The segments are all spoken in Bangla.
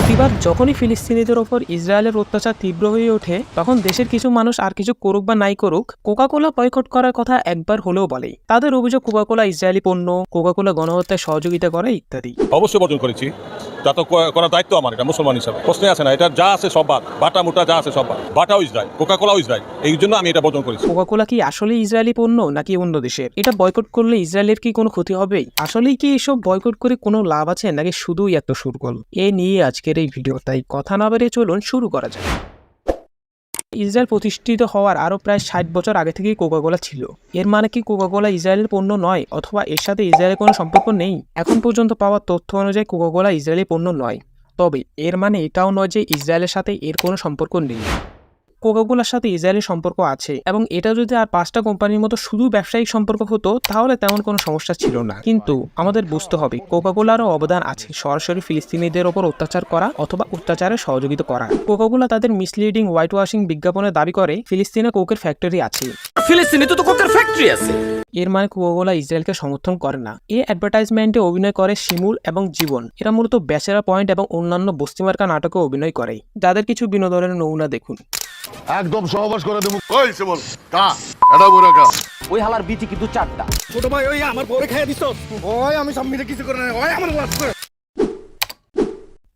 প্রতিবার যখনই ফিলিস্তিনিদের ওপর ইসরায়েলের অত্যাচার তীব্র হয়ে ওঠে তখন দেশের কিছু মানুষ আর কিছু করুক বা নাই করুক কোকাকোলা বয়কট করার কথা একবার হলেও বলে। তাদের অভিযোগ কোকাকোলা ইসরায়েলি পণ্য, কোকাকোলা গণহত্যায় সহযোগিতা করে ইত্যাদি। অবশ্যই বর্জন করেছি, তা তো করার দায়িত্ব আমার, এটা মুসলমান হিসাবে প্রশ্নে আছে না। এটা যা আছে সব বাদ, বাটা মোটা যা আছে সব বাদ। বাটাও ইসরায়েল, কোকাকোলাও ইসরায়েল, এই জন্য আমি এটা বর্জন করেছি। কোকাকোলা কি আসলে ইসরায়েলি পণ্য নাকি অন্য দেশের? এটা বয়কট করলে ইসরায়েলের কি কোনো ক্ষতি হবে? আসলেই কি এসব বয়কট করে কোনো লাভ আছে নাকি শুধুই এত সুরগোল? এ নিয়ে আজকের এই ভিডিও, তাই কথা না বেরিয়ে চলুন শুরু করা যায়। ইসরায়েল প্রতিষ্ঠিত হওয়ার আরও প্রায় ৬০ বছর আগে থেকেই কোকাকোলা ছিল। এর মানে কি কোকাকোলা ইসরায়েলের পণ্য নয়, অথবা এর সাথে ইসরায়েলের কোনো সম্পর্ক নেই? এখন পর্যন্ত পাওয়া তথ্য অনুযায়ী কোকাকোলা ইসরায়েলি পণ্য নয়, তবে এর মানে এটাও নয় যে ইসরায়েলের সাথে এর কোনো সম্পর্ক নেই। কোকাকোলার সাথে ইসরায়েলের সম্পর্ক আছে, এবং এটা যদি আর ৫টা কোম্পানির মতো শুধু ব্যবসায়িক সম্পর্ক হতো তাহলে তেমন কোনো সমস্যা ছিল না। কিন্তু আমাদের বুঝতে হবে কোকাকোলারও অবদান আছে সরাসরি ফিলিস্তিনিদের ওপর অত্যাচার করা অথবা অত্যাচারে সহযোগিতা করা। কোকাকোলা তাদের মিসলিডিং হোয়াইট ওয়াশিং বিজ্ঞাপনে দাবি করে ফিলিস্তিনে কোকের ফ্যাক্টরি আছে। ফিলিস্তিনে তো কোকের ফ্যাক্টরি আছে। এর মানে কোকাকোলা ইসরায়েলকে সমর্থন করে না। এই অ্যাডভার্টাইজমেন্টে অভিনয় করে শিমুল এবং জীবন। এরা মূলত ব্যাচেরা পয়েন্ট এবং অন্যান্য বস্তিমার্কা নাটকে অভিনয় করে। যাদের কিছু বিনোদনের নমুনা দেখুন। একদম সহবাস করে দেবো। ওই শিমুল কা এটা বুড়া কা ওই হালার বিটি কিন্তু 4টা। ছোট ভাই ওই আমার পরে খাইয়া দিছস। ওই আমি সব মিলে কিছু করে না, ওই আমার ওয়াশ করে।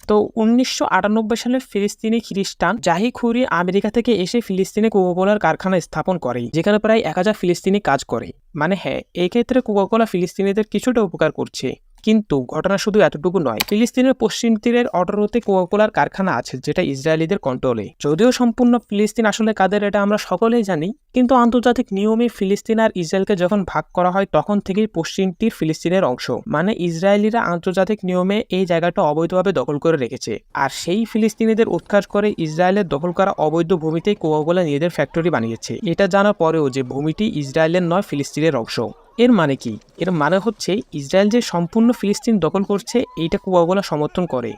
তো ১৯৯৮ সালে ফিলিস্তিনি খ্রিস্টান জাহি খুরি আমেরিকা থেকে এসে ফিলিস্তিনে কোকাকোলার কারখানা স্থাপন করে, যেখানে প্রায় ১০০০ ফিলিস্তিনি কাজ করে। মানে হ্যাঁ, এই ক্ষেত্রে কোকাকোলা ফিলিস্তিনিদের কিছুটা উপকার করছে। কিন্তু ঘটনা শুধু এতটুকু নয়। ফিলিস্তিনের পশ্চিম তীরের অটোরোতে কোকাকোলার কারখানা আছে, যেটা ইসরায়েলিদের কন্ট্রোলে। যদিও সম্পূর্ণ ফিলিস্তিন আসলে কাদের এটা আমরা সকলেই জানি, কিন্তু আন্তর্জাতিক নিয়মে ফিলিস্তিন আর ইসরায়েলকে যখন ভাগ করা হয় তখন থেকেই পশ্চিম তীর ফিলিস্তিনের অংশ। মানে ইসরায়েলিরা আন্তর্জাতিক নিয়মে এই জায়গাটা অবৈধভাবে দখল করে রেখেছে, আর সেই ফিলিস্তিনিদের উৎখাত করে ইসরায়েলের দখল করা অবৈধ ভূমিতেই কোকাকোলা নিজেদের ফ্যাক্টরি বানিয়েছে। এটা জানার পরেও যে ভূমিটি ইসরায়েলের নয়, ফিলিস্তিনের অংশ। এর মানে কি? এর মানে হচ্ছে ইসরায়েল যে সম্পূর্ণ ফিলিস্তিন দখল করছে এইটা কোকাকোলা সমর্থন করে।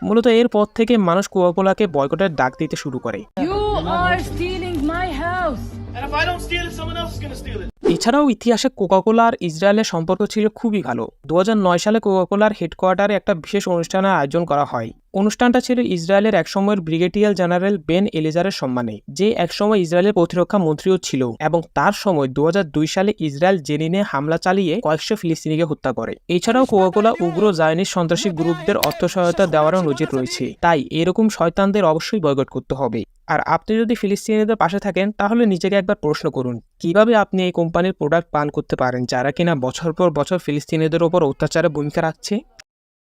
মূলত এরপর থেকে মানুষ কোকাকোলাকে বয়কটের ডাক দিতে শুরু করে। You are stealing my house. And if I don't steal it, someone else is going to steal it. এছাড়াও ইতিহাসে কোকাকোলা আর ইসরায়েলের সম্পর্ক ছিল খুবই ভালো। ২০০৯ সালে কোকাকোলার হেডকোয়ার্টারে একটা বিশেষ অনুষ্ঠানের আয়োজন করা হয়। অনুষ্ঠানটা ছিল ইসরায়েলের একসময়ের ব্রিগেডিয়ার জেনারেল বেন এলিজারের সম্মানে, যে একসময় ইসরায়েলের প্রতিরক্ষা মন্ত্রীও ছিল, এবং তার সময় ২০০২ সালে ইসরায়েল জেনিনে হামলা চালিয়ে কয়েকশো ফিলিস্তিনিকে হত্যা করে। এছাড়াও কোকাকোলা উগ্র জায়নিস্ট সন্ত্রাসী গ্রুপদের অর্থ সহায়তা দেওয়ারও নজির রয়েছে। তাই এরকম শয়তানদের অবশ্যই বয়কট করতে হবে। আর আপনি যদি ফিলিস্তিনিদের পাশে থাকেন তাহলে নিজেকে একবার প্রশ্ন করুন, কিভাবে আপনি এই কোম্পানির প্রোডাক্ট পান করতে পারেন যারা কিনা বছর পর বছর ফিলিস্তিনিদের ওপর অত্যাচারে ভূমিকা রাখছে।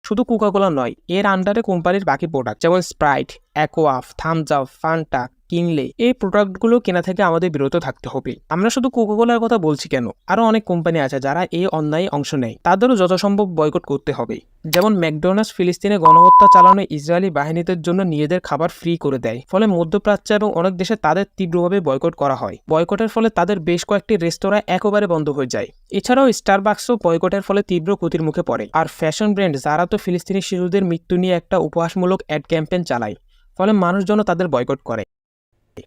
শুধু কোকাকোলা নয়, এর আন্ডারে কোম্পানির বাকি প্রোডাক্ট যেমন স্প্রাইট, অ্যাকোয়াফ, থামস আপ, ফান্টা কিনলে এই প্রোডাক্টগুলো কেনা থেকে আমাদের বিরত থাকতে হবে। আমরা শুধু কোকাকোলার কথা বলছি কেন, আরও অনেক কোম্পানি আছে যারা এই অন্যায় অংশ নেয়, তাদেরও যথাসম্ভব বয়কট করতে হবে। যেমন ম্যাকডোনাল্ডস ফিলিস্তিনে গণহত্যা চালানো ইসরায়েলি বাহিনীদের জন্য নিজেদের খাবার ফ্রি করে দেয়, ফলে মধ্যপ্রাচ্য এবং অনেক দেশে তাদের তীব্রভাবে বয়কট করা হয়। বয়কটের ফলে তাদের বেশ কয়েকটি রেস্তোরাঁ একেবারে বন্ধ হয়ে যায়। এছাড়াও স্টারবাকসও বয়কটের ফলে তীব্র ক্ষতির মুখে পড়ে। আর ফ্যাশন ব্র্যান্ড যারা তো ফিলিস্তিনি শিশুদের মৃত্যু নিয়ে একটা উপহাসমূলক অ্যাড ক্যাম্পেইন চালায়, ফলে মানুষজন তাদের বয়কট করে।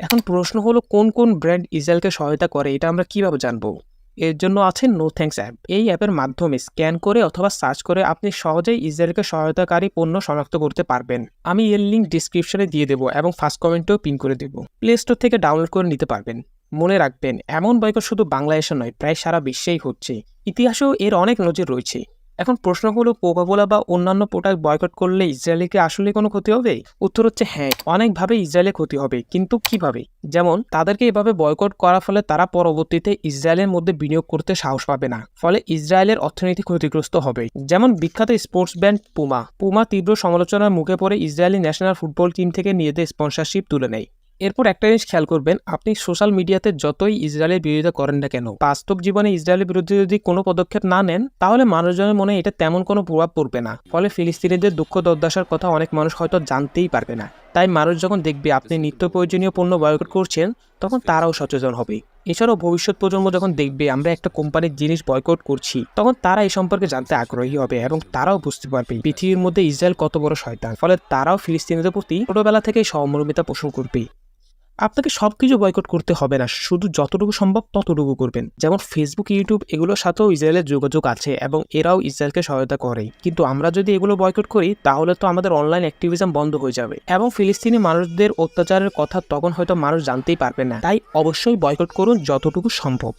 এখন প্রশ্ন হলো, কোন কোন ব্র্যান্ড ইসরায়েলকে সহায়তা করে এটা আমরা কিভাবে জানবো? এর জন্য আছে নো থ্যাঙ্কস অ্যাপ। এই অ্যাপের মাধ্যমে স্ক্যান করে অথবা সার্চ করে আপনি সহজেই ইসরায়েলকে সহায়তাকারী পণ্য শনাক্ত করতে পারবেন। আমি এর লিঙ্ক ডিসক্রিপশনে দিয়ে দেবো এবং ফার্স্ট কমেন্টেও পিন করে দেবো। প্লে স্টোর থেকে ডাউনলোড করে নিতে পারবেন। মনে রাখবেন, এমন বয়কট শুধু বাংলাদেশে নয়, প্রায় সারা বিশ্বেই হচ্ছে। ইতিহাসেও এর অনেক নজির রয়েছে। এখন প্রশ্ন হলো, কোকাকোলা বা অন্যান্য প্রোডাক্ট বয়কট করলে ইসরায়েলকে আসলে কোনো ক্ষতি হবে? উত্তর হচ্ছে হ্যাঁ, অনেকভাবে ইসরায়েলের ক্ষতি হবে, কিন্তু কিভাবে? যেমন তাদেরকে এভাবে বয়কট করার ফলে তারা পরবর্তীতে ইসরায়েলের মধ্যে বিনিয়োগ করতে সাহস পাবে না, ফলে ইসরায়েলের অর্থনীতি ক্ষতিগ্রস্ত হবে। যেমন বিখ্যাত স্পোর্টস ব্র্যান্ড পুমা তীব্র সমালোচনার মুখে পড়ে ইসরায়েলি ন্যাশনাল ফুটবল টিম থেকে নিজেদের স্পন্সরশিপ তুলে নেয়। এরপর একটা জিনিস খেয়াল করবেন, আপনি সোশ্যাল মিডিয়াতে যতই ইসরায়েলের বিরোধিতা করেন না কেন, বাস্তব জীবনে ইসরায়েলের বিরুদ্ধে যদি কোনো পদক্ষেপ না নেন তাহলে মানুষজনের মনে এটা তেমন কোনো প্রভাব পড়বে না। ফলে ফিলিস্তিনিদের দুঃখ দুর্দশার কথা অনেক মানুষ হয়তো জানতেই পারবে না। তাই মানুষ যখন দেখবে আপনি নিত্য প্রয়োজনীয় পণ্য বয়কট করছেন তখন তারাও সচেতন হবে। এছাড়াও ভবিষ্যৎ প্রজন্ম যখন দেখবে আমরা একটা কোম্পানির জিনিস বয়কট করছি, তখন তারা এই সম্পর্কে জানতে আগ্রহী হবে এবং তারাও বুঝতে পারবে পৃথিবীর মধ্যে ইসরায়েল কত বড় শয়তান। ফলে তারাও ফিলিস্তিনিদের প্রতি ছোটবেলা থেকেই সহমর্মিতা পোষণ করবে। আপনাকে সবকিছু বয়কট করতে হবে না, শুধু যতটুকু সম্ভব ততটুকু করবেন। যেমন ফেসবুক, ইউটিউব এগুলোর সাথেও ইসরায়েলের যোগাযোগ আছে এবং এরাও ইসরায়েলকে সহায়তা করে। কিন্তু আমরা যদি এগুলো বয়কট করি তাহলে তো আমাদের অনলাইন অ্যাক্টিভিজম বন্ধ হয়ে যাবে এবং ফিলিস্তিনি মানুষদের অত্যাচারের কথা তখন হয়তো মানুষ জানতেই পারবে না। তাই অবশ্যই বয়কট করুন যতটুকু সম্ভব।